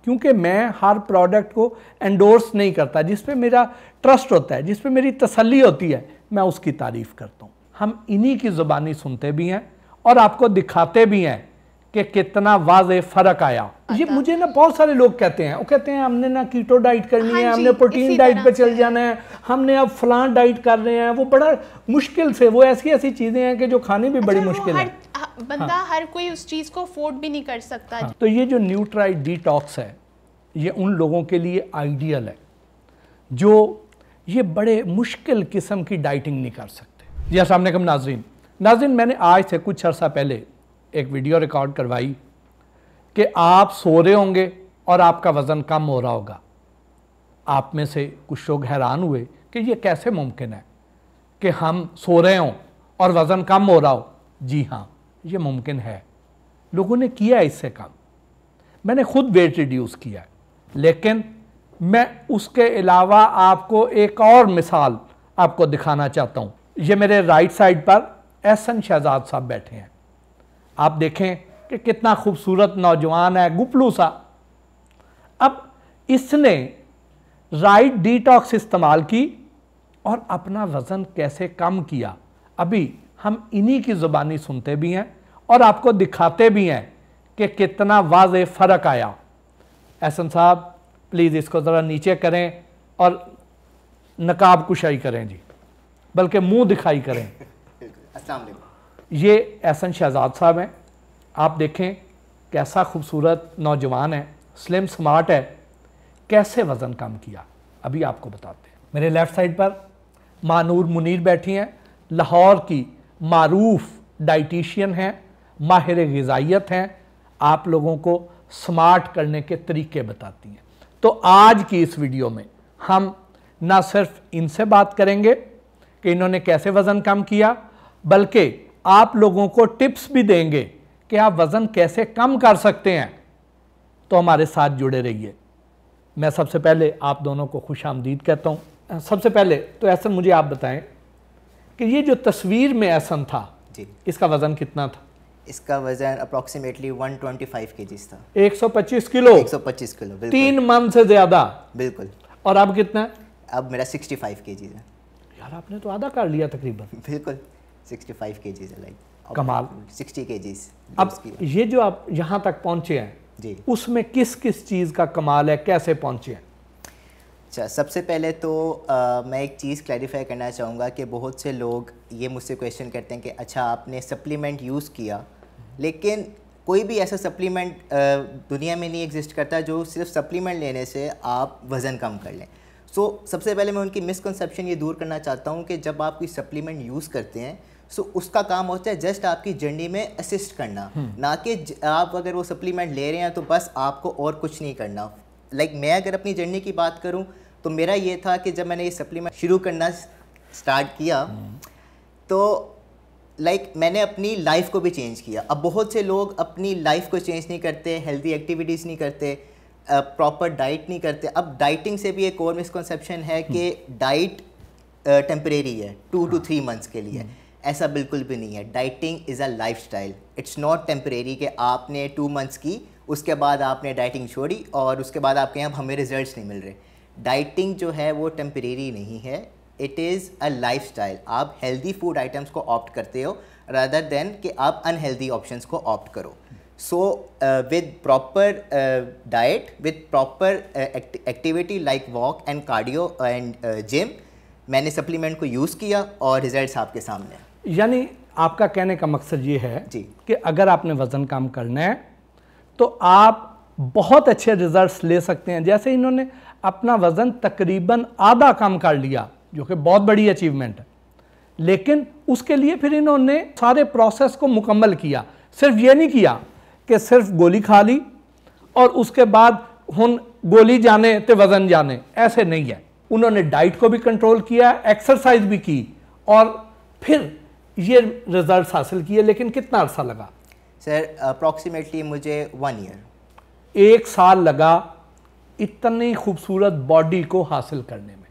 क्योंकि मैं हर प्रोडक्ट को एंडोर्स नहीं करता, जिस पे मेरा ट्रस्ट होता है, जिस पे मेरी तसल्ली होती है, मैं उसकी तारीफ़ करता हूँ। हम इन्हीं की ज़ुबानी सुनते भी हैं और आपको दिखाते भी हैं कि कितना वाज़े फ़र्क आया। ये मुझे ना बहुत सारे लोग कहते हैं, वो कहते हैं हमने ना कीटो डाइट करनी है, हमने प्रोटीन डाइट पे चल जाना है, हमने अब फलां डाइट कर रहे हैं। वो बड़ा मुश्किल से, वो ऐसी ऐसी चीज़ें हैं कि जो खानी भी बड़ी मुश्किल है। बंदा हर कोई उस चीज़ को अफोर्ड भी नहीं कर सकता। तो ये जो न्यूट्राइट डिटॉक्स है, ये उन लोगों के लिए आइडियल है जो ये बड़े मुश्किल किस्म की डाइटिंग नहीं कर सकते। जी अस्सलाम वालेकुम नाज़रीन, मैंने आज से कुछ अर्सा पहले एक वीडियो रिकॉर्ड करवाई कि आप सो रहे होंगे और आपका वज़न कम हो रहा होगा। आप में से कुछ लोग हैरान हुए कि ये कैसे मुमकिन है कि हम सो रहे हों और वज़न कम हो रहा हो। जी हाँ, ये मुमकिन है, लोगों ने किया है इससे कम। मैंने खुद वेट रिड्यूस किया है, लेकिन मैं उसके अलावा आपको एक और मिसाल आपको दिखाना चाहता हूँ। ये मेरे राइट साइड पर एहसन शहजाद साहब बैठे हैं। आप देखें कि कितना खूबसूरत नौजवान है, गुपलू सा। अब इसने राइट डिटॉक्स इस्तेमाल की और अपना वज़न कैसे कम किया, अभी हम इन्हीं की ज़ुबानी सुनते भी हैं और आपको दिखाते भी हैं कि कितना वाज़े फ़र्क आया। एहसन साहब प्लीज़ इसको ज़रा नीचे करें और नकाब कुशाई करें जी, बल्कि मुंह दिखाई करें। अस्सलाम वालेकुम। ये एहसन शहजाद साहब हैं। आप देखें कैसा खूबसूरत नौजवान है, स्लिम स्मार्ट है, कैसे वज़न कम किया अभी आपको बताते हैं। मेरे लेफ़्ट साइड पर मानूर मुनीर बैठी हैं, लाहौर की मारूफ डाइटिशियन हैं, माहिर ग़िज़ाइयत हैं, आप लोगों को स्मार्ट करने के तरीके बताती हैं। तो आज की इस वीडियो में हम ना सिर्फ इनसे बात करेंगे कि इन्होंने कैसे वज़न कम किया, बल्कि आप लोगों को टिप्स भी देंगे कि आप वज़न कैसे कम कर सकते हैं। तो हमारे साथ जुड़े रहिए। मैं सबसे पहले आप दोनों को खुशामदीद कहता हूँ। सबसे पहले तो एहसन मुझे आप बताएं कि ये जो तस्वीर में एहसन था जी, इसका वज़न कितना था? इसका वज़न अप्रॉक्सीमेटली 125 केजीज था। 125 किलो। 125 किलो, बिल्कुल। 3 मंथ से ज़्यादा। बिल्कुल। और अब कितना है? अब मेरा 65 केजीज है। यार आपने तो आधा कर लिया तकरीबन। बिल्कुल 65 केजीज है, लाइक कमाल। 60 केजीज। अब ये जो आप यहाँ तक पहुँचे हैं जी, उसमें किस किस चीज़ का कमाल है, कैसे पहुँचे हैं? अच्छा, सबसे पहले तो मैं एक चीज़ क्लैरिफाई करना चाहूँगा कि बहुत से लोग ये मुझसे क्वेश्चन करते हैं कि अच्छा आपने सप्लीमेंट यूज़ किया, लेकिन कोई भी ऐसा सप्लीमेंट दुनिया में नहीं एग्जिस्ट करता जो सिर्फ सप्लीमेंट लेने से आप वज़न कम कर लें। सबसे पहले मैं उनकी मिसकंसेप्शन ये दूर करना चाहता हूँ कि जब आप कोई सप्लीमेंट यूज़ करते हैं उसका काम होता है जस्ट आपकी जर्नी में असिस्ट करना, ना कि आप अगर वो सप्लीमेंट ले रहे हैं तो बस आपको और कुछ नहीं करना। लाइक मैं अगर अपनी जर्नी की बात करूं तो मेरा ये था कि जब मैंने ये सप्लीमेंट शुरू करना स्टार्ट किया तो लाइक मैंने अपनी लाइफ को भी चेंज किया। अब बहुत से लोग अपनी लाइफ को चेंज नहीं करते, हेल्दी एक्टिविटीज़ नहीं करते, प्रॉपर डाइट नहीं करते। अब डाइटिंग से भी एक और मिसकंसेप्शन है कि डाइट टेम्परेरी है, 2 to 3 मंथ्स के लिए। ऐसा बिल्कुल भी नहीं है। Dieting is a lifestyle, it's not temporary कि आपने 2 मंथ्स की, उसके बाद आपने डाइटिंग छोड़ी और उसके बाद आपके यहाँ हमें रिजल्ट्स नहीं मिल रहे। डाइटिंग जो है वो टेम्परेरी नहीं है, इट इज़ अ लाइफस्टाइल। आप हेल्दी फूड आइटम्स को ऑप्ट करते हो रादर देन कि आप अनहेल्दी ऑप्शंस को ऑप्ट करो। So with proper diet, with proper activity like walk and cardio and gym, मैंने सप्लीमेंट को यूज़ किया और रिजल्ट्स आपके सामने। यानी आपका कहने का मकसद ये है जी कि अगर आपने वज़न कम करना है तो आप बहुत अच्छे रिजल्ट्स ले सकते हैं। जैसे इन्होंने अपना वज़न तकरीबन आधा कम कर लिया, जो कि बहुत बड़ी अचीवमेंट है, लेकिन उसके लिए फिर इन्होंने सारे प्रोसेस को मुकम्मल किया। सिर्फ ये नहीं किया कि सिर्फ गोली खा ली और उसके बाद हुन गोली जाने तो वज़न जाने, ऐसे नहीं है। उन्होंने डाइट को भी कंट्रोल किया, एक्सरसाइज भी की और फिर ये रिजल्ट्स हासिल किए। लेकिन कितना अर्सा लगा सर? अप्रॉक्सीमेटली मुझे 1 ईयर, 1 साल लगा इतनी खूबसूरत बॉडी को हासिल करने में।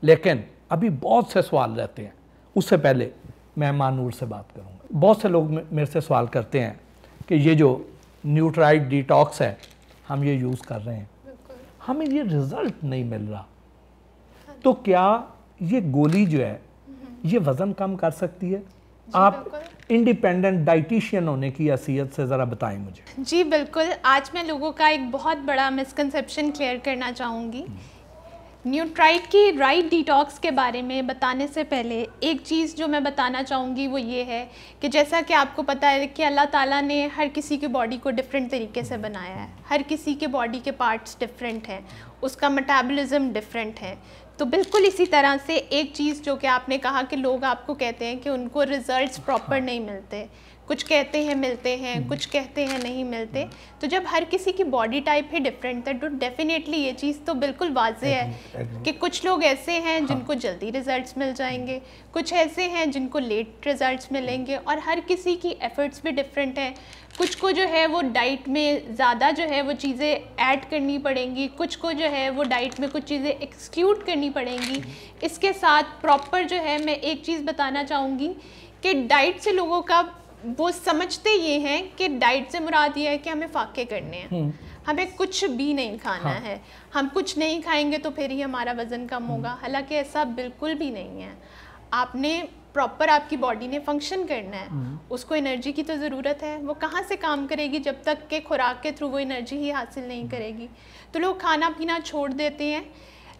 लेकिन अभी बहुत से सवाल रहते हैं। उससे पहले मैं मानूर से बात करूंगा। बहुत से लोग मेरे से सवाल करते हैं कि ये जो न्यूट्राइट डिटॉक्स है हम ये यूज़ कर रहे हैं, बिल्कुल। हमें ये रिज़ल्ट नहीं मिल रहा, तो क्या ये गोली जो है ये वज़न कम कर सकती है? आप इंडिपेंडेंट डाइटिशियन होने की हैसियत से ज़रा बताएं मुझे। जी बिल्कुल, आज मैं लोगों का एक बहुत बड़ा मिसकंसेप्शन क्लियर करना चाहूँगी। न्यूट्राइट की राइट डिटॉक्स के बारे में बताने से पहले एक चीज़ जो मैं बताना चाहूँगी वो ये है कि जैसा कि आपको पता है कि अल्लाह ताला ने हर किसी की बॉडी को डिफरेंट तरीके से बनाया है, हर किसी के बॉडी के पार्ट्स डिफरेंट हैं, उसका मेटाबॉलिज्म डिफरेंट है। तो बिल्कुल इसी तरह से एक चीज़ जो कि आपने कहा कि लोग आपको कहते हैं कि उनको रिजल्ट्स प्रॉपर नहीं मिलते, कुछ कहते हैं मिलते हैं, कुछ कहते हैं नहीं मिलते। तो जब हर किसी की बॉडी टाइप ही डिफरेंट है तो डेफिनेटली ये चीज़ तो बिल्कुल वाज़ेह है कि कुछ लोग ऐसे हैं जिनको जल्दी रिजल्ट्स मिल जाएंगे, कुछ ऐसे हैं जिनको लेट रिजल्ट्स मिलेंगे, और हर किसी की एफ़र्ट्स भी डिफरेंट हैं। कुछ को जो है वो डाइट में ज़्यादा जो है वो चीज़ें ऐड करनी पड़ेंगी, कुछ को जो है वो डाइट में कुछ चीज़ें एक्सक्लूड करनी पड़ेंगी। इसके साथ प्रॉपर जो है मैं एक चीज़ बताना चाहूँगी कि डाइट से लोगों का वो समझते ये हैं कि डाइट से मुराद ये है कि हमें फाके करने हैं, हमें कुछ भी नहीं खाना है, हम कुछ नहीं खाएंगे तो फिर ही हमारा वज़न कम होगा। हालांकि ऐसा बिल्कुल भी नहीं है। आपने प्रॉपर आपकी बॉडी ने फंक्शन करना है, उसको एनर्जी की तो ज़रूरत है, वो कहाँ से काम करेगी जब तक कि खुराक के थ्रू वो एनर्जी ही हासिल नहीं करेगी। तो लोग खाना पीना छोड़ देते हैं।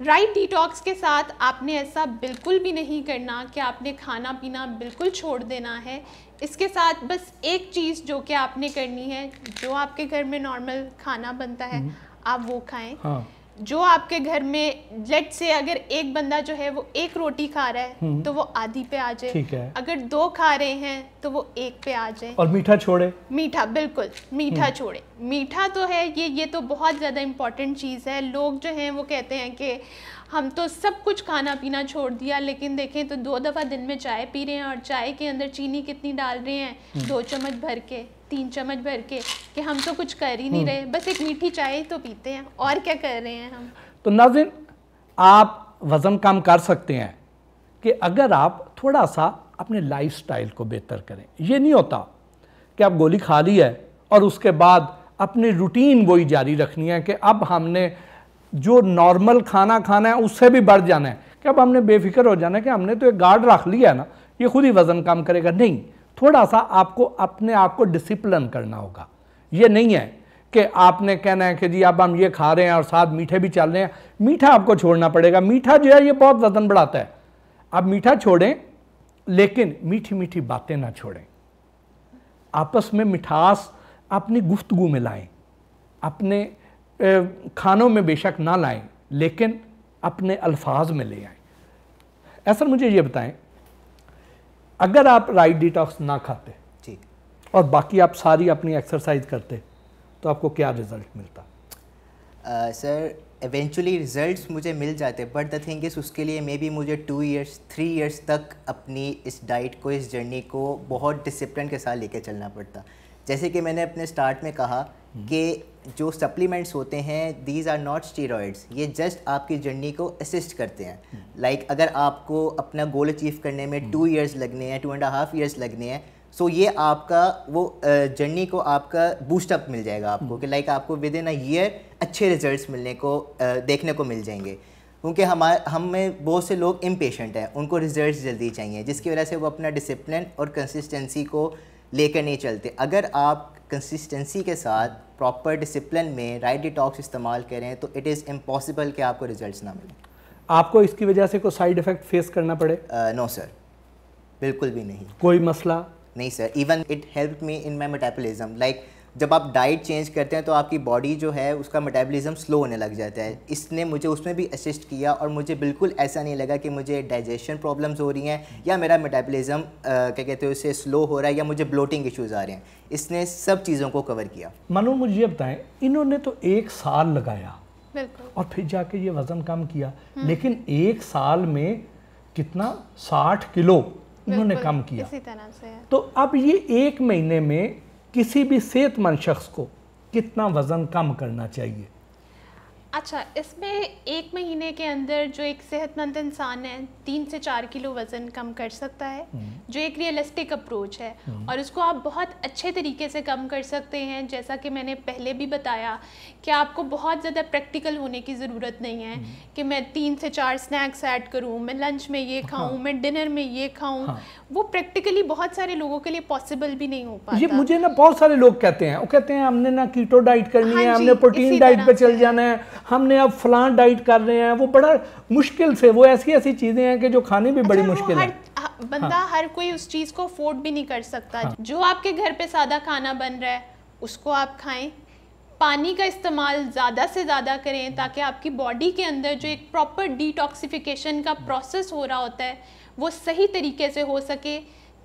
राइट डिटॉक्स के साथ आपने ऐसा बिल्कुल भी नहीं करना कि आपने खाना पीना बिल्कुल छोड़ देना है। इसके साथ बस एक चीज़ जो कि आपने करनी है, जो आपके घर में नॉर्मल खाना बनता है आप वो खाएं। हाँ। जो आपके घर में लेट से अगर एक बंदा जो है वो एक रोटी खा रहा है तो वो आधी पे आ जाए, ठीक है। अगर 2 खा रहे हैं तो वो 1 पे आ जाए। और मीठा छोड़े, मीठा बिल्कुल मीठा छोड़े। मीठा तो है ये तो बहुत ज़्यादा इम्पॉर्टेंट चीज़ है। लोग जो हैं वो कहते हैं कि हम तो सब कुछ खाना पीना छोड़ दिया, लेकिन देखें तो 2 दफ़ा दिन में चाय पी रहे हैं, और चाय के अंदर चीनी कितनी डाल रहे हैं, 2 चम्मच भर के, 3 चम्मच भर के, कि हम तो कुछ कर ही नहीं रहे, बस एक मीठी चाय ही तो पीते हैं, और क्या कर रहे हैं हम। तो नाज़रीन, आप वज़न कम कर सकते हैं कि अगर आप थोड़ा सा अपने लाइफस्टाइल को बेहतर करें। ये नहीं होता कि आप गोली खा ली है और उसके बाद अपनी रूटीन वही जारी रखनी है कि अब हमने जो नॉर्मल खाना खाना है उससे भी बढ़ जाना है, कि अब हमने बेफिक्र हो जाना है कि हमने तो एक गार्ड रख लिया है ना, ये खुद ही वज़न कम करेगा। नहीं, थोड़ा सा आपको अपने आप को डिसिप्लिन करना होगा। ये नहीं है कि आपने कहना है कि जी अब हम ये खा रहे हैं और साथ मीठे भी चल रहे हैं। मीठा आपको छोड़ना पड़ेगा। मीठा जो है ये बहुत वज़न बढ़ाता है। आप मीठा छोड़ें, लेकिन मीठी मीठी बातें ना छोड़ें। आपस में मिठास अपनी गुफ्तगू में लाएं, अपने खानों में बेशक ना लाएं, लेकिन अपने अल्फाज में ले आएं। ऐसा मुझे ये बताएं, अगर आप राइट डिटॉक्स ना खाते ठीक और बाकी आप सारी अपनी एक्सरसाइज करते तो आपको क्या रिजल्ट मिलता? सर इवेंचुअली रिजल्ट्स मुझे मिल जाते, बट द थिंग इज़ उसके लिए मे बी मुझे 2 इयर्स 3 इयर्स तक अपनी इस डाइट को, इस जर्नी को बहुत डिसिप्लिन के साथ लेके चलना पड़ता। जैसे कि मैंने अपने स्टार्ट में कहा कि जो सप्लीमेंट्स होते हैं दीज आर नॉट स्टीरॉइड्स, ये जस्ट आपकी जर्नी को असिस्ट करते हैं। लाइक अगर आपको अपना गोल अचीव करने में 2 इयर्स लगने हैं, 2.5 इयर्स लगने हैं, सो ये आपका वो जर्नी को आपका बूस्टअप मिल जाएगा आपको, कि लाइक आपको विद इन अ ईयर अच्छे रिजल्ट्स मिलने को देखने को मिल जाएंगे। क्योंकि हम में बहुत से लोग इम्पेशेंट हैं, उनको रिजल्ट्स जल्दी चाहिए, जिसकी वजह से वो अपना डिसिप्लिन और कंसिस्टेंसी को लेकर नहीं चलते। अगर आप कंसिस्टेंसी के साथ प्रॉपर डिसिप्लिन में राइट डिटॉक्स इस्तेमाल करें तो इट इज़ इम्पॉसिबल कि आपको रिजल्ट्स ना मिलें। आपको इसकी वजह से कोई साइड इफ़ेक्ट फेस करना पड़े? नो सर, बिल्कुल भी नहीं। कोई मसला नहीं sir, even it help me in my metabolism. Like जब आप डाइट चेंज करते हैं तो आपकी बॉडी जो है उसका मेटाबॉलिज्म स्लो होने लग जाता है। इसने मुझे उसमें भी असिस्ट किया और मुझे बिल्कुल ऐसा नहीं लगा कि मुझे डाइजेशन प्रॉब्लम्स हो रही हैं या मेरा मेटाबॉलिज्म क्या कहते हैं उससे स्लो हो रहा है या मुझे ब्लोटिंग इश्यूज़ आ रहे हैं। इसने सब चीज़ों को कवर किया। मानो मुझे ये बताएं, इन्होंने तो 1 साल लगाया बिल्कुल और फिर जाके ये वज़न कम किया, लेकिन 1 साल में कितना 60 किलो इन्होंने कम किया। इसी तरह से है। तो अब ये 1 महीने में किसी भी सेहतमंद शख्स को कितना वज़न कम करना चाहिए? अच्छा, इसमें 1 महीने के अंदर जो एक सेहतमंद इंसान है 3 से 4 किलो वज़न कम कर सकता है, जो एक रियलिस्टिक अप्रोच है, और उसको आप बहुत अच्छे तरीके से कम कर सकते हैं। जैसा कि मैंने पहले भी बताया कि आपको बहुत ज़्यादा प्रैक्टिकल होने की ज़रूरत नहीं है कि मैं 3 से 4 स्नैक्स ऐड करूँ, मैं लंच में ये खाऊँ, मैं डिनर में ये खाऊँ। वो प्रैक्टिकली बहुत सारे लोगों के लिए पॉसिबल भी नहीं हो पाता। ये मुझे ना बहुत सारे लोग कहते हैं, वो कहते हैं हमने ना कीटो डाइट करनी है, हमने प्रोटीन डाइट पे चल जाना है, हमने अब फलां डाइट कर रहे हैं। वो बड़ा मुश्किल से, वो ऐसी ऐसी चीज़ें हैं कि जो खानी भी बड़ी मुश्किल है। बंदा हर कोई उस चीज़ को अफोर्ड भी नहीं कर सकता। जो आपके घर पे सादा खाना बन रहा है उसको आप खाएं। पानी का इस्तेमाल ज़्यादा से ज़्यादा करें ताकि आपकी बॉडी के अंदर जो एक प्रॉपर डिटॉक्सिफिकेशन का प्रोसेस हो रहा होता है वो सही तरीके से हो सके।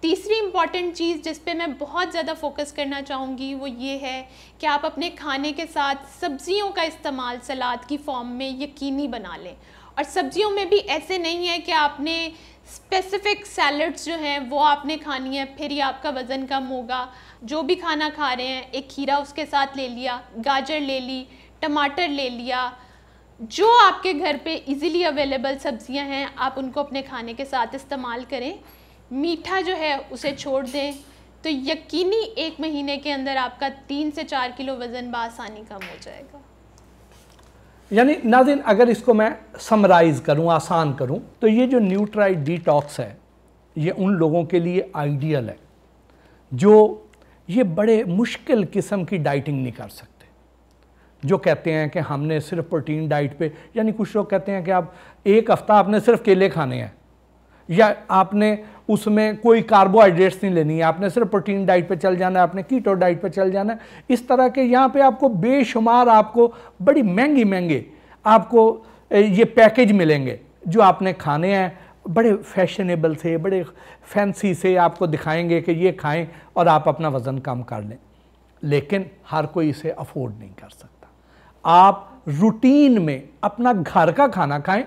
तीसरी इम्पॉर्टेंट चीज़ जिस पे मैं बहुत ज़्यादा फोकस करना चाहूँगी वो ये है कि आप अपने खाने के साथ सब्जियों का इस्तेमाल सलाद की फॉर्म में यकीनी बना लें। और सब्जियों में भी ऐसे नहीं है कि आपने स्पेसिफिक सैलड्स जो हैं वो आपने खानी है फिर ही आपका वज़न कम होगा। जो भी खाना खा रहे हैं, एक खीरा उसके साथ ले लिया, गाजर ले ली, टमाटर ले लिया, जो आपके घर पे इजीली अवेलेबल सब्जियां हैं आप उनको अपने खाने के साथ इस्तेमाल करें। मीठा जो है उसे छोड़ दें, तो यकीनी 1 महीने के अंदर आपका 3 से 4 किलो वज़न बासानी कम हो जाएगा। यानी नाज़रीन, अगर इसको मैं समराइज़ करूं, आसान करूं, तो ये जो न्यूट्राइट डिटॉक्स है ये उन लोगों के लिए आइडियल है जो ये बड़े मुश्किल किस्म की डाइटिंग नहीं कर सकते, जो कहते हैं कि हमने सिर्फ प्रोटीन डाइट पे, यानी कुछ लोग कहते हैं कि आप एक हफ़्ता आपने सिर्फ केले खाने हैं या आपने उसमें कोई कार्बोहाइड्रेट्स नहीं लेनी है, आपने सिर्फ प्रोटीन डाइट पे चल जाना है, आपने कीटो डाइट पे चल जाना है। इस तरह के यहाँ पे आपको बेशुमार, आपको बड़ी महंगे आपको ये पैकेज मिलेंगे जो आपने खाने हैं, बड़े फैशनेबल से, बड़े फैंसी से आपको दिखाएंगे कि ये खाएं और आप अपना वज़न कम कर लें। लेकिन हर कोई इसे अफोर्ड नहीं कर सकता। आप रूटीन में अपना घर का खाना खाएं,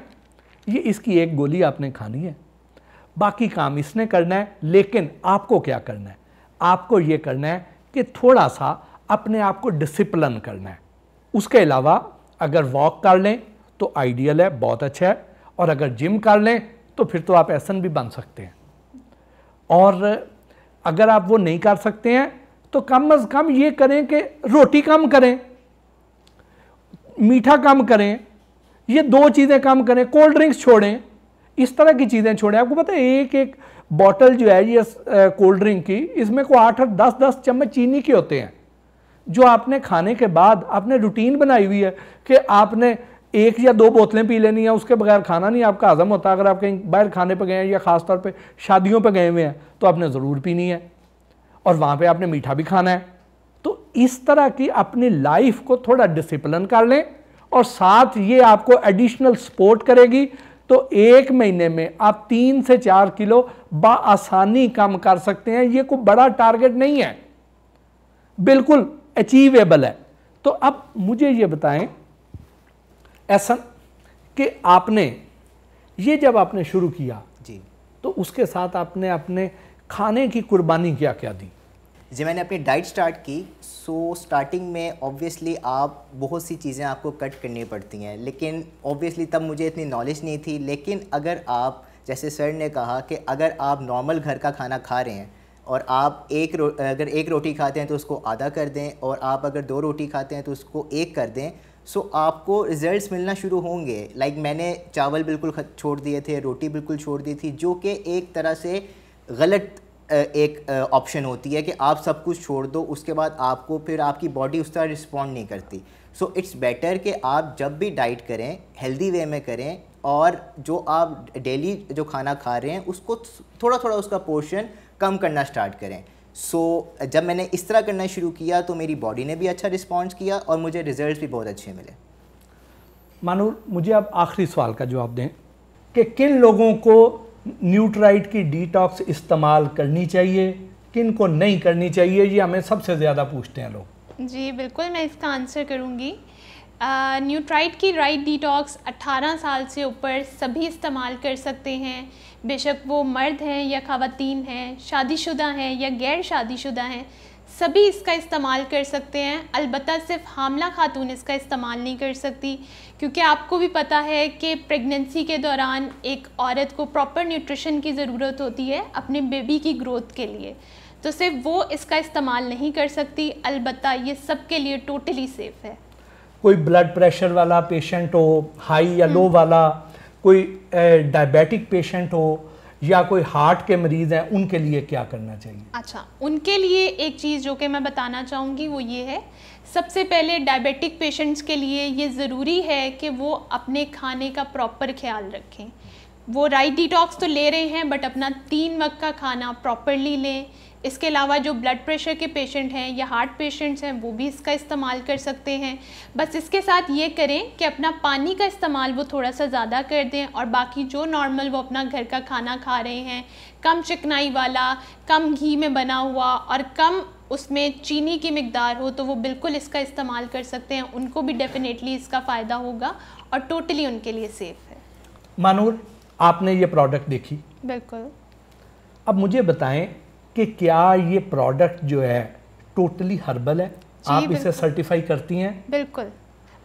ये इसकी एक गोली आपने खानी है, बाकी काम इसने करना है। लेकिन आपको क्या करना है? आपको ये करना है कि थोड़ा सा अपने आप को डिसिप्लिन करना है। उसके अलावा अगर वॉक कर लें तो आइडियल है, बहुत अच्छा है, और अगर जिम कर लें तो फिर तो आप एहसन भी बन सकते हैं। और अगर आप वो नहीं कर सकते हैं तो कम अज़ कम ये करें कि रोटी कम करें, मीठा कम करें, ये 2 चीज़ें कम करें, कोल्ड ड्रिंक्स छोड़ें, इस तरह की चीज़ें छोड़ें। आपको पता है एक बॉटल जो है ये कोल्ड ड्रिंक की, इसमें को 8-8 10-10 चम्मच चीनी के होते हैं, जो आपने खाने के बाद आपने रूटीन बनाई हुई है कि आपने 1 या 2 बोतलें पी लेनी है, उसके बगैर खाना नहीं आपका हजम होता। अगर आप कहीं बाहर खाने पे गए हैं या ख़ास तौर पे शादियों पे गए हुए हैं तो आपने ज़रूर पीनी है, और वहाँ पे आपने मीठा भी खाना है। तो इस तरह की अपनी लाइफ को थोड़ा डिसिप्लिन कर लें, और साथ ये आपको एडिशनल सपोर्ट करेगी। तो 1 महीने में आप 3 से 4 किलो बआसानी कम कर सकते हैं। ये कोई बड़ा टारगेट नहीं है, बिल्कुल अचीवेबल है। तो अब मुझे ये बताएं ऐसा कि आपने ये जब आपने शुरू किया जी, तो उसके साथ आपने अपने खाने की कुर्बानी क्या क्या दी? जी, मैंने अपनी डाइट स्टार्ट की। सो स्टार्टिंग में ऑब्वियसली आप बहुत सी चीज़ें आपको कट करनी पड़ती हैं, लेकिन ऑब्वियसली तब मुझे इतनी नॉलेज नहीं थी। लेकिन अगर आप, जैसे सर ने कहा कि अगर आप नॉर्मल घर का खाना खा रहे हैं और आप अगर 1 रोटी खाते हैं तो उसको आधा कर दें, और आप अगर 2 रोटी खाते हैं तो उसको 1 कर दें, सो आपको रिज़ल्ट्स मिलना शुरू होंगे। लाइक मैंने चावल बिल्कुल छोड़ दिए थे, रोटी बिल्कुल छोड़ दी थी, जो कि एक तरह से गलत एक ऑप्शन होती है कि आप सब कुछ छोड़ दो, उसके बाद आपको फिर आपकी बॉडी उस तरह रिस्पॉन्ड नहीं करती। सो इट्स बेटर कि आप जब भी डाइट करें हेल्दी वे में करें, और जो आप डेली जो खाना खा रहे हैं उसको थोड़ा थोड़ा उसका पोर्शन कम करना स्टार्ट करें। सो जब मैंने इस तरह करना शुरू किया तो मेरी बॉडी ने भी अच्छा रिस्पॉन्स किया और मुझे रिजल्ट्स भी बहुत अच्छे मिले। मानूर, मुझे आप आखिरी सवाल का जवाब दें कि किन लोगों को न्यूट्राइट की डिटॉक्स इस्तेमाल करनी चाहिए, किन को नहीं करनी चाहिए? ये हमें सबसे ज़्यादा पूछते हैं लोग। जी बिल्कुल, मैं इसका आंसर करूँगी। न्यूट्राइट की राइट डिटॉक्स 18 साल से ऊपर सभी इस्तेमाल कर सकते हैं, बेशक वो मर्द हैं या ख़वातीन हैं, शादीशुदा हैं या गैर शादीशुदा हैं, सभी इसका इस्तेमाल कर सकते हैं, अलबत्ता सिर्फ हामला खातून इसका इस्तेमाल नहीं कर सकती, क्योंकि आपको भी पता है कि प्रेगनेंसी के दौरान एक औरत को प्रॉपर न्यूट्रिशन की ज़रूरत होती है अपने बेबी की ग्रोथ के लिए, तो सिर्फ वो इसका इस्तेमाल नहीं कर सकती, अलबत्ता ये सबके लिए टोटली सेफ़ है। कोई ब्लड प्रेशर वाला पेशेंट हो, हाई या लो वाला, कोई डायबिटिक पेशेंट हो, या कोई हार्ट के मरीज़ हैं, उनके लिए क्या करना चाहिए? अच्छा, उनके लिए एक चीज़ जो कि मैं बताना चाहूँगी वो ये है, सबसे पहले डायबिटिक पेशेंट्स के लिए ये ज़रूरी है कि वो अपने खाने का प्रॉपर ख्याल रखें। वो राइट डिटॉक्स तो ले रहे हैं बट अपना 3 वक्त का खाना प्रॉपरली लें। इसके अलावा जो ब्लड प्रेशर के पेशेंट हैं या हार्ट पेशेंट्स हैं वो भी इसका इस्तेमाल कर सकते हैं। बस इसके साथ ये करें कि अपना पानी का इस्तेमाल वो थोड़ा सा ज़्यादा कर दें, और बाकी जो नॉर्मल वो अपना घर का खाना खा रहे हैं, कम चिकनाई वाला, कम घी में बना हुआ और कम उसमें चीनी की मिकदार हो, तो वो बिल्कुल इसका इस्तेमाल कर सकते हैं। उनको भी डेफिनेटली इसका फ़ायदा होगा और टोटली उनके लिए सेफ़ है। मानूर, आपने ये प्रोडक्ट देखी, बिल्कुल। अब मुझे बताएं कि क्या ये प्रोडक्ट जो है टोटली हर्बल है? आप इसे सर्टिफाई करती हैं? बिल्कुल,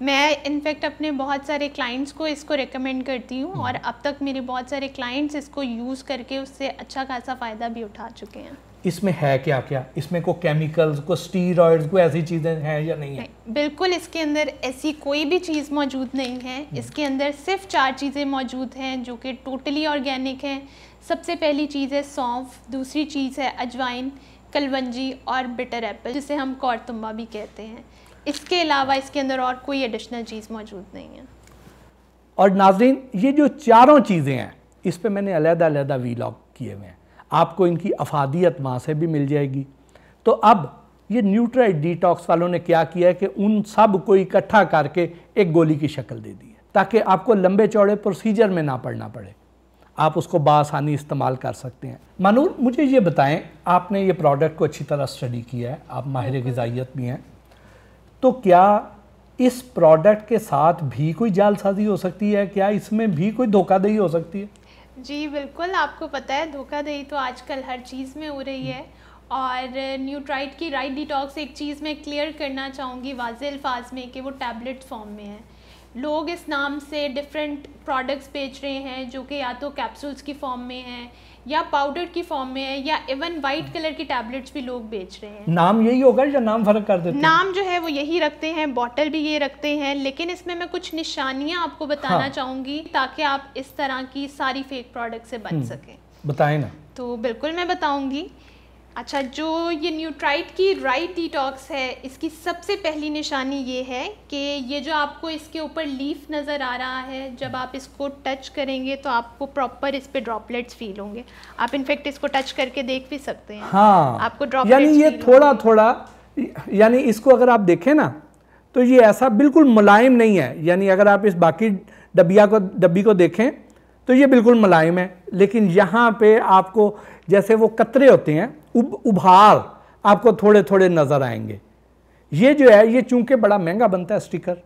मैं इनफैक्ट अपने बहुत सारे क्लाइंट्स को इसको रेकमेंड करती हूँ और अब तक मेरे बहुत सारे क्लाइंट्स इसको यूज़ करके उससे अच्छा खासा फ़ायदा भी उठा चुके हैं। इसमें है क्या क्या? इसमें को केमिकल्स, को स्टीरॉइड्स, को ऐसी चीज़ें हैं या नहीं है? बिल्कुल, इसके अंदर ऐसी कोई भी चीज़ मौजूद नहीं है। इसके अंदर सिर्फ 4 चीज़ें मौजूद हैं जो कि टोटली ऑर्गेनिक हैं। सबसे पहली चीज़ है सौंफ, दूसरी चीज़ है अजवाइन, कलवंजी और बिटर एप्पल, जिसे हम कौरतुम्बा भी कहते हैं। इसके अलावा इसके अंदर और कोई एडिशनल चीज़ मौजूद नहीं है। और नाज़रीन, ये जो चारों चीज़ें हैं इस पे मैंने अलग-अलग वीलॉग किए हुए हैं, आपको इनकी अफादियत वहाँ से भी मिल जाएगी। तो अब ये न्यूट्राइट डिटॉक्स वालों ने क्या किया है कि उन सब को इकट्ठा करके एक गोली की शक्ल दे दी है, ताकि आपको लंबे चौड़े प्रोसीजर में ना पड़ना पड़े, आप उसको बासानी इस्तेमाल कर सकते हैं। मनूर, मुझे ये बताएं, आपने ये प्रोडक्ट को अच्छी तरह स्टडी किया है, आप माहिर ग़िज़ाइयत भी हैं, तो क्या इस प्रोडक्ट के साथ भी कोई जालसाजी हो सकती है? क्या इसमें भी कोई धोखाधड़ी हो सकती है? जी बिल्कुल, आपको पता है धोखाधड़ी तो आजकल हर चीज़ में हो रही है। और न्यूट्राइट की राइट डिटॉक्स, एक चीज़ मैं क्लियर करना चाहूँगी वाज़े अल्फाज में कि वो टैबलेट फॉर्म में है। लोग इस नाम से डिफरेंट प्रोडक्ट्स बेच रहे हैं जो कि या तो कैप्सूल्स की फॉर्म में हैं या पाउडर की फॉर्म में है, या इवन वाइट कलर की टैबलेट्स भी लोग बेच रहे हैं। नाम यही होगा या नाम फ़र्क कर देते हैं? नाम जो है वो यही रखते हैं, बॉटल भी ये रखते हैं, लेकिन इसमें मैं कुछ निशानियां आपको बताना चाहूँगी ताकि आप इस तरह की सारी फेक प्रोडक्ट से बच सकें। बताएं ना। तो बिल्कुल मैं बताऊँगी। अच्छा, जो ये न्यूट्राइट की राइट डिटॉक्स है, इसकी सबसे पहली निशानी ये है कि ये जो आपको इसके ऊपर लीफ नज़र आ रहा है, जब आप इसको टच करेंगे तो आपको प्रॉपर इस पे ड्रॉपलेट्स फील होंगे। आप इनफेक्ट इसको टच करके देख भी सकते हैं। हाँ, आपको ड्रॉपलेट्स यानी ये थोड़ा थोड़ा, यानी इसको अगर आप देखें ना तो ये ऐसा बिल्कुल मुलायम नहीं है। यानी अगर आप इस बाकी डब्बी को देखें तो ये बिल्कुल मुलायम है, लेकिन यहाँ पे आपको जैसे वो कतरे होते हैं, उभार आपको थोड़े थोड़े नज़र आएंगे। ये जो है, ये चूंकि बड़ा महंगा बनता है स्टिकर,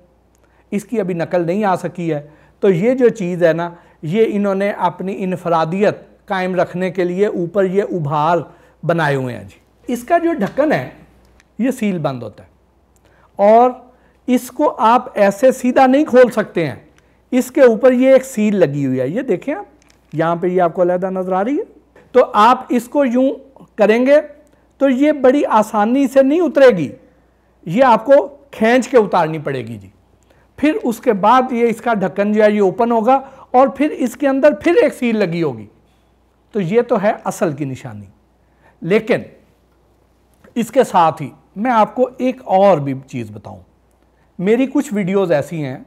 इसकी अभी नकल नहीं आ सकी है, तो ये जो चीज़ है ना, ये इन्होंने अपनी इनफरादियत कायम रखने के लिए ऊपर ये उभार बनाए हुए हैं जी। इसका जो ढक्कन है ये सील बंद होता है और इसको आप ऐसे सीधा नहीं खोल सकते हैं, इसके ऊपर ये एक सील लगी हुई है। ये देखें आप, यहाँ पे ये आपको अलग नज़र आ रही है। तो आप इसको यूं करेंगे तो ये बड़ी आसानी से नहीं उतरेगी, ये आपको खींच के उतारनी पड़ेगी जी। फिर उसके बाद ये इसका ढक्कन जो है ये ओपन होगा और फिर इसके अंदर फिर एक सील लगी होगी। तो ये तो है असल की निशानी। लेकिन इसके साथ ही मैं आपको एक और भी चीज़ बताऊं, मेरी कुछ वीडियोस ऐसी हैं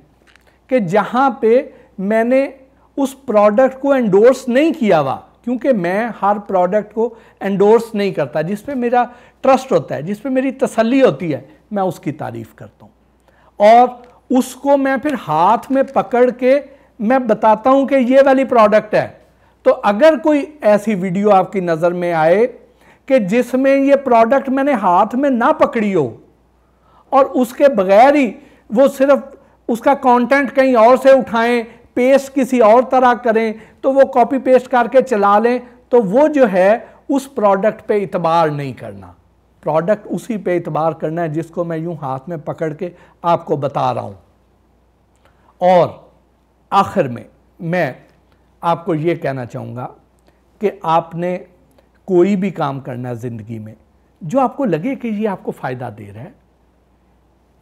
कि जहां पे मैंने उस प्रोडक्ट को एंडोर्स नहीं किया हुआ, क्योंकि मैं हर प्रोडक्ट को एंडोर्स नहीं करता। जिस पे मेरा ट्रस्ट होता है, जिस पे मेरी तसल्ली होती है, मैं उसकी तारीफ़ करता हूँ और उसको मैं फिर हाथ में पकड़ के मैं बताता हूँ कि ये वाली प्रोडक्ट है। तो अगर कोई ऐसी वीडियो आपकी नज़र में आए कि जिसमें ये प्रोडक्ट मैंने हाथ में ना पकड़ी हो और उसके बगैर ही वो सिर्फ उसका कंटेंट कहीं और से उठाएं, पेस्ट किसी और तरह करें, तो वो कॉपी पेस्ट करके चला लें, तो वो जो है उस प्रोडक्ट पे इतबार नहीं करना। प्रोडक्ट उसी पे इतबार करना है जिसको मैं यूं हाथ में पकड़ के आपको बता रहा हूं। और आखिर में मैं आपको ये कहना चाहूँगा कि आपने कोई भी काम करना है ज़िंदगी में जो आपको लगे कि ये आपको फ़ायदा दे रहा है,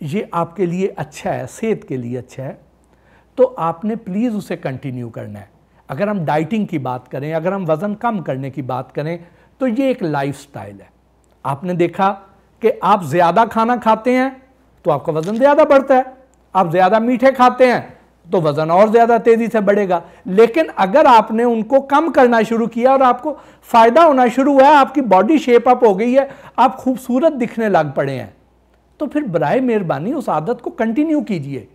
ये आपके लिए अच्छा है, सेहत के लिए अच्छा है, तो आपने प्लीज़ उसे कंटिन्यू करना है। अगर हम डाइटिंग की बात करें, अगर हम वज़न कम करने की बात करें, तो ये एक लाइफस्टाइल है। आपने देखा कि आप ज़्यादा खाना खाते हैं तो आपका वज़न ज़्यादा बढ़ता है, आप ज़्यादा मीठे खाते हैं तो वज़न और ज़्यादा तेज़ी से बढ़ेगा। लेकिन अगर आपने उनको कम करना शुरू किया और आपको फ़ायदा होना शुरू हुआ है, आपकी बॉडी शेप अप हो गई है, आप खूबसूरत दिखने लग पड़े हैं, तो फिर बराए मेहरबानी उस आदत को कंटिन्यू कीजिए।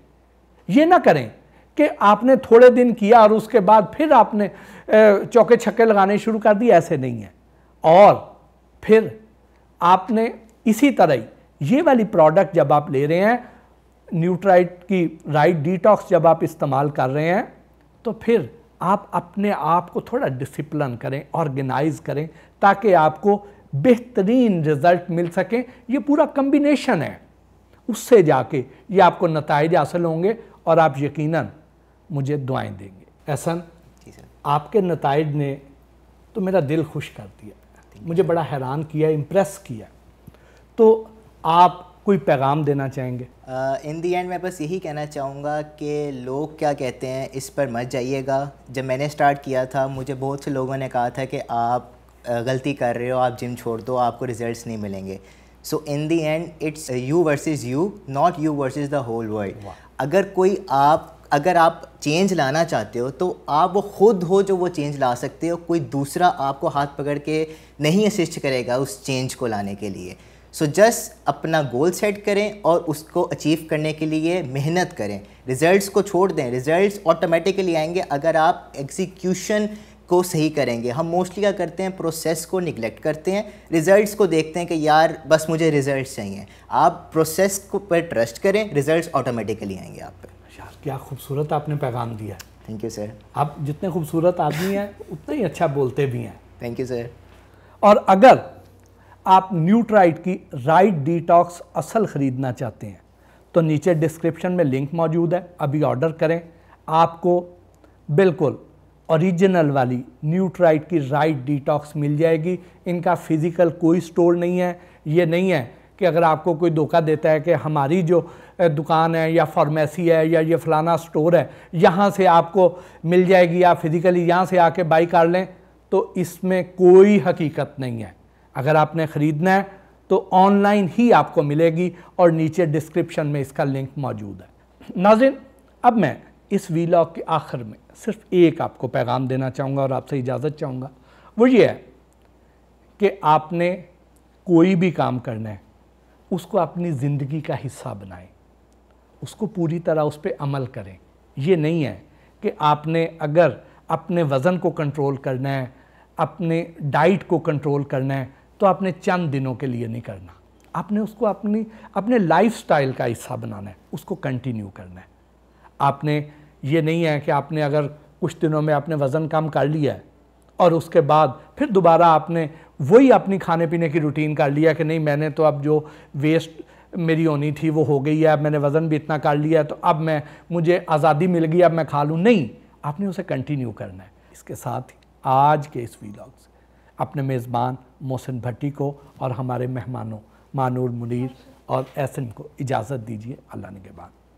ये ना करें कि आपने थोड़े दिन किया और उसके बाद फिर आपने चौके छक्के लगाने शुरू कर दिए, ऐसे नहीं है। और फिर आपने इसी तरह ही ये वाली प्रोडक्ट जब आप ले रहे हैं, न्यूट्राइट की राइट डिटॉक्स जब आप इस्तेमाल कर रहे हैं, तो फिर आप अपने आप को थोड़ा डिसिप्लिन करें, ऑर्गेनाइज करें, ताकि आपको बेहतरीन रिज़ल्ट मिल सके। ये पूरा कम्बिनेशन है, उससे जाके ये आपको नताइज हासिल होंगे और आप यकीनन मुझे दुआएं देंगे। एहसन, आपके नताइज ने तो मेरा दिल खुश कर दिया, मुझे बड़ा हैरान किया, इम्प्रेस किया। तो आप कोई पैगाम देना चाहेंगे? इन दी एंड मैं बस यही कहना चाहूँगा कि लोग क्या कहते हैं इस पर मत जाइएगा। जब मैंने स्टार्ट किया था, मुझे बहुत से लोगों ने कहा था कि आप गलती कर रहे हो, आप जिम छोड़ दो, आपको रिजल्ट्स नहीं मिलेंगे। So in the end it's you versus you, not you versus the whole world. अगर आप चेंज लाना चाहते हो तो आप वो खुद हो जो वो चेंज ला सकते हो। कोई दूसरा आपको हाथ पकड़ के नहीं असिस्ट करेगा उस चेंज को लाने के लिए। सो जस्ट अपना गोल सेट करें और उसको अचीव करने के लिए मेहनत करें। रिज़ल्ट्स को छोड़ दें, रिज़ल्ट्स ऑटोमेटिकली आएंगे अगर आप एग्जीक्यूशन को सही करेंगे। हम मोस्टली क्या करते हैं, प्रोसेस को निगलेक्ट करते हैं, रिज़ल्ट्स को देखते हैं कि यार बस मुझे रिज़ल्ट्स चाहिए। आप प्रोसेस को पर ट्रस्ट करें, रिज़ल्ट्स ऑटोमेटिकली आएंगे आप पे। यार क्या खूबसूरत आपने पैगाम दिया। Thank you sir. आप जितने खूबसूरत आदमी हैं उतने ही अच्छा बोलते भी हैं। Thank you sir. और अगर आप न्यूट्राइट की राइट डिटॉक्स असल ख़रीदना चाहते हैं तो नीचे डिस्क्रिप्शन में लिंक मौजूद है, अभी ऑर्डर करें। आपको बिल्कुल ओरिजिनल वाली न्यूट्राइट की राइट डिटॉक्स मिल जाएगी। इनका फ़िज़िकल कोई स्टोर नहीं है। ये नहीं है कि अगर आपको कोई धोखा देता है कि हमारी जो दुकान है या फार्मेसी है या ये फ़लाना स्टोर है, यहाँ से आपको मिल जाएगी, आप फिज़िकली यहाँ से आके बाई कर लें, तो इसमें कोई हकीकत नहीं है। अगर आपने ख़रीदना है तो ऑनलाइन ही आपको मिलेगी और नीचे डिस्क्रिप्शन में इसका लिंक मौजूद है। नाज़रीन, अब मैं इस वीलॉग के आखिर में सिर्फ एक आपको पैगाम देना चाहूँगा और आपसे इजाज़त चाहूँगा। वो ये है कि आपने कोई भी काम करना है उसको अपनी ज़िंदगी का हिस्सा बनाएं, उसको पूरी तरह उस पर अमल करें। ये नहीं है कि आपने अगर अपने वज़न को कंट्रोल करना है, अपने डाइट को कंट्रोल करना है, तो आपने चंद दिनों के लिए नहीं करना। आपने उसको अपने लाइफस्टाइल का हिस्सा बनाना है, उसको कंटिन्यू करना है। आपने ये नहीं है कि आपने अगर कुछ दिनों में आपने वज़न कम कर लिया है और उसके बाद फिर दोबारा आपने वही अपनी खाने पीने की रूटीन कर लिया कि नहीं, मैंने तो अब जो वेस्ट मेरी होनी थी वो हो गई है, अब मैंने वज़न भी इतना कर लिया है तो अब मुझे आज़ादी मिल गई, अब मैं खा लूँ। नहीं, आपने उसे कंटिन्यू करना है। इसके साथ ही आज के इस वीलॉग से अपने मेज़बान मोहसिन भट्टी को और हमारे मेहमानों मानूर मुनीर और एहसन को इजाज़त दीजिए। अल्लाह निगहबान।